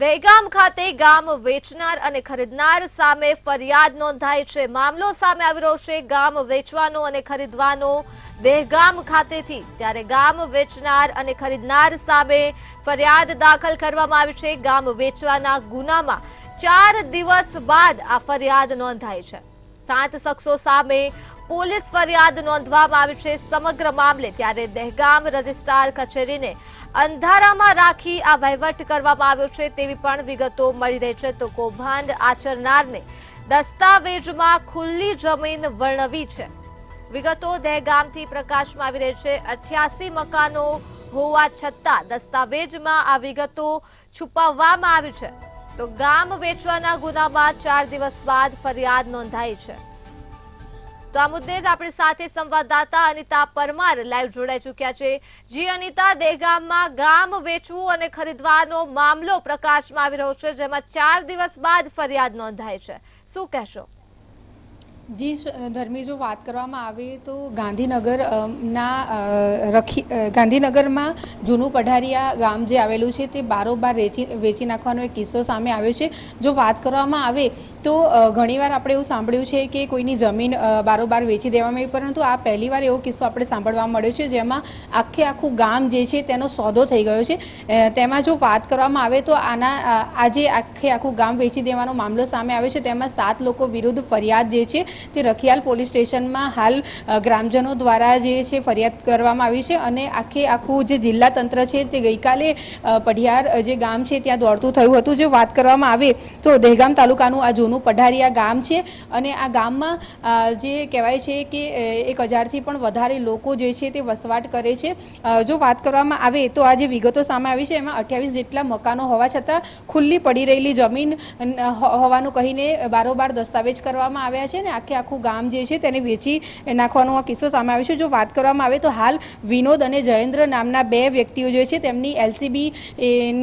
દહેગામ ખાતે ગામ વેચનાર અને ખરીદનાર સામે ફરિયાદ નોંધાઈ છે। મામલો સામે આવી રહ્યો છે ગામ વેચવાનો અને ખરીદવાનો દહેગામ ખાતેથી। ત્યારે ગામ વેચનાર અને ખરીદનાર સામે ફરિયાદ દાખલ કરવામાં આવી છે। ગામ વેચવાના ગુનામાં 4 દિવસ બાદ આ ફરિયાદ નોંધાઈ છે। 7 શખ્સો સામે પોલીસ ફરિયાદ નોંધવામાં આવી છે સમગ્ર મામલે। ત્યારે દહેગામ રજિસ્ટ્રાર કચેરીને અંધારામાં રાખી આ વહીવટ કરવામાં આવ્યો છે તેવી પણ વિગતો મળી રહી છે। તો કૌભાંડ આચરનારને દસ્તાવેજમાં ખુલ્લી જમીન વર્ણવી છે। વિગતો દહેગામથી પ્રકાશમાં આવી રહી છે। 88 મકાનો હોવા છતાં દસ્તાવેજમાં આ વિગતો છુપાવવામાં આવી છે। તો ગામ વેચવાના ગુનામાં 4 દિવસ બાદ ફરિયાદ નોંધાઈ છે। તો આ મુદ્દે જ આપણી સાથે સંવાદદાતા અનિતા પરમાર લાઈવ જોડાઈ ચૂક્યા છે। જી અનિતા, દહેગામમાં ગામ વેચવું અને ખરીદવાનો મામલો પ્રકાશમાં આવી રહ્યો છે, જેમાં 4 દિવસ બાદ ફરિયાદ નોંધાઈ છે, શું કહેશો? જી ધર્મી, જો વાત કરવામાં આવે તો ગાંધીનગરમાં જૂનું પઢારિયા ગામ જે આવેલું છે તે બારોબાર વેચી નાખવાનો એક કિસ્સો સામે આવ્યો છે। જો વાત કરવામાં આવે તો ઘણીવાર આપણે એવું સાંભળ્યું છે કે કોઈની જમીન બારોબાર વેચી દેવામાં આવી, પરંતુ આ પહેલીવાર એવો કિસ્સો આપણે સાંભળવા મળ્યો છે જેમાં આખું ગામ જે છે તેનો સોદો થઈ ગયો છે। તેમાં જો વાત કરવામાં આવે તો આજે આખું ગામ વેચી દેવાનો મામલો સામે આવ્યો છે। તેમાં 7 લોકો વિરુદ્ધ ફરિયાદ જે છે તે રખિયાલ પોલીસ સ્ટેશનમાં હાલ ગ્રામજનો દ્વારા જે છે ફરિયાદ કરવામાં આવી છે। અને આખું જે જિલ્લા તંત્ર છે તે ગઈકાલે પઢિયાર જે ગામ છે ત્યાં દોડતું થયું હતું। જો વાત કરવામાં આવે તો દહેગામ તાલુકાનું આ જૂનું પઢારિયા ગામ છે અને આ ગામમાં જે કહેવાય છે કે 1000થી પણ વધારે લોકો જે છે તે વસવાટ કરે છે। જો વાત કરવામાં આવે તો આ જે વિગતો સામે આવી છે એમાં 28 જેટલા મકાનો હોવા છતાં ખુલ્લી પડી રહેલી જમીન હોવાનું કહીને બારોબાર દસ્તાવેજ કરવામાં આવ્યા છે ને આખું ગામ જે છે તેને વેચી નાખવાનો આ કિસ્સો સામે આવ્યો છે। જો વાત કરવામાં આવે તો હાલ વિનોદ અને જયેન્દ્ર નામના 2 વ્યક્તિઓ જે છે તેમની LCB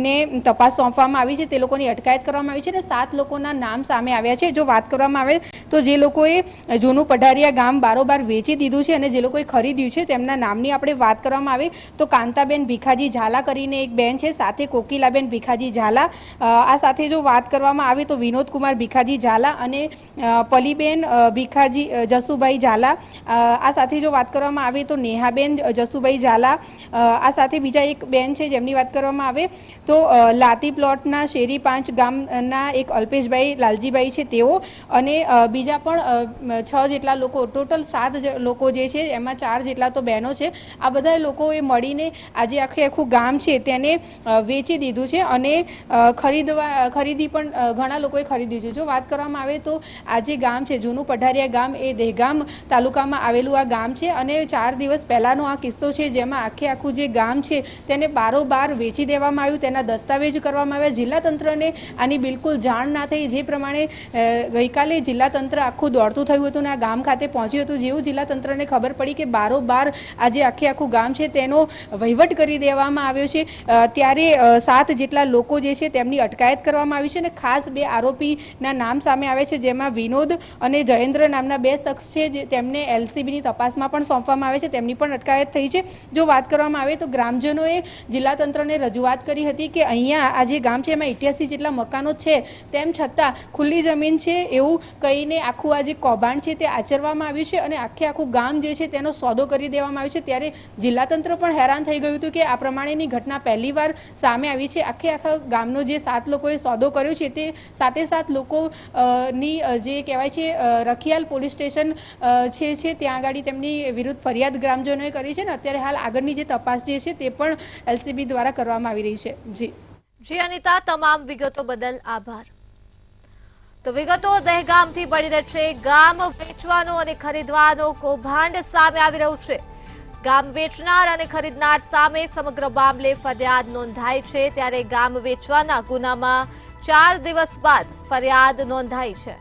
ને તપાસ સોંપવામાં આવી છે, તે લોકોની અટકાયત કરવામાં આવી છે અને 7 લોકોના નામ સામે આવ્યા છે। જો વાત કરવામાં આવે તો જે લોકોએ જૂનું પઢારિયા ગામ બારોબાર વેચી દીધું છે અને જે લોકોએ ખરીદ્યું છે તેમના નામની આપણે વાત કરવામાં આવે તો કાંતાબેન ભીખાજી ઝાલા કરીને એક બેન છે, સાથે કોકિલાબેન ભીખાજી ઝાલા, આ સાથે જો વાત કરવામાં આવે તો વિનોદકુમાર ભીખાજી ઝાલા અને પલીબેન ભીખાજી જસુભાઈ ઝાલા, આ સાથે જો વાત કરવામાં આવે તો નેહાબેન જસુભાઈ ઝાલા, આ સાથે બીજા એક બેન છે જેમની વાત કરવામાં આવે તો લાતી પ્લોટના શેરી 5 ગામના એક અલ્પેશભાઈ લાલજીભાઈ છે તેઓ, અને બીજા પણ 6 જેટલા લોકો, ટોટલ 7 લોકો જે છે એમાં 4 જેટલા તો બહેનો છે। આ બધા લોકોએ મળીને આજે આખું ગામ છે તેને વેચી દીધું છે અને ખરીદી પણ ઘણા લોકોએ ખરીદી છે। જો વાત કરવામાં આવે તો આ જે ગામ છે જૂનું પઢારિયા ગામ એ દહેગામ તાલુકામાં આવેલું આ ગામ છે અને 4 દિવસ પહેલાંનો આ કિસ્સો છે જેમાં આખું જે ગામ છે તેને બારોબાર વેચી દેવામાં આવ્યું, તેના દસ્તાવેજ કરવામાં આવ્યા। જિલ્લા તંત્રને આની બિલકુલ જાણ ના થઈ, જે પ્રમાણે ગઈકાલે જિલ્લા તંત્ર આખું દોડતું થયું હતું અને આ ગામ ખાતે પહોંચ્યું હતું। જેવું જિલ્લા તંત્રને ખબર પડી કે બારોબાર આજે આખું ગામ છે તેનો વહીવટ કરી દેવામાં આવ્યો છે, ત્યારે 7 જેટલા લોકો જે છે તેમની અટકાયત કરવામાં આવી છે અને ખાસ 2 આરોપીના નામ સામે આવે છે, જેમાં વિનોદ અને જયેન્દ્ર નામના 2 શખ્સ છે જે તેમને LCBની તપાસમાં પણ સોંપવામાં આવે છે, તેમની પણ અટકાયત થઈ છે। જો વાત કરવામાં આવે તો ગ્રામજનોએ જિલ્લા તંત્રને રજૂઆત કરી હતી કે અહીંયા આ જે ગામ છે એમાં 88 જેટલા મકાનો છે, તેમ છતાં ખુલ્લી જમીન છે એવું કહીને આખું આ જે કૌભાંડ છે તે આચરવામાં આવ્યું છે અને આખું ગામ જે છે તેનો સોદો કરી દેવામાં આવ્યો છે। ત્યારે જિલ્લા તંત્ર પણ હેરાન થઈ ગયું હતું કે આ પ્રમાણેની ઘટના પહેલીવાર સામે આવી છે। આખા ગામનો જે 7 લોકોએ સોદો કર્યો છે તે સાથે લોકોની જે કહેવાય છે રખિયાલ પોલીસ સ્ટેશન છે ત્યાં આગળ તેમની વિરુદ્ધ ફરિયાદ ગ્રામજનોએ કરી છે ને અત્યારે હાલ આગળની જે તપાસ જે છે તે પણ LCB દ્વારા કરવામાં આવી રહી છે। જી અનિતા, તમામ વિગતો બદલ આભાર। તો વિગતો દહેગામથી મળી રહી છે। ગામ વેચવાનો અને ખરીદવાનો કૌભાંડ સામે આવી રહ્યું છે। ગામ વેચનાર અને ખરીદનાર સામે સમગ્ર મામલે ફરિયાદ નોંધાઈ છે। ત્યારે ગામ વેચવાના ગુનામાં 4 દિવસ બાદ ફરિયાદ નોંધાઈ છે।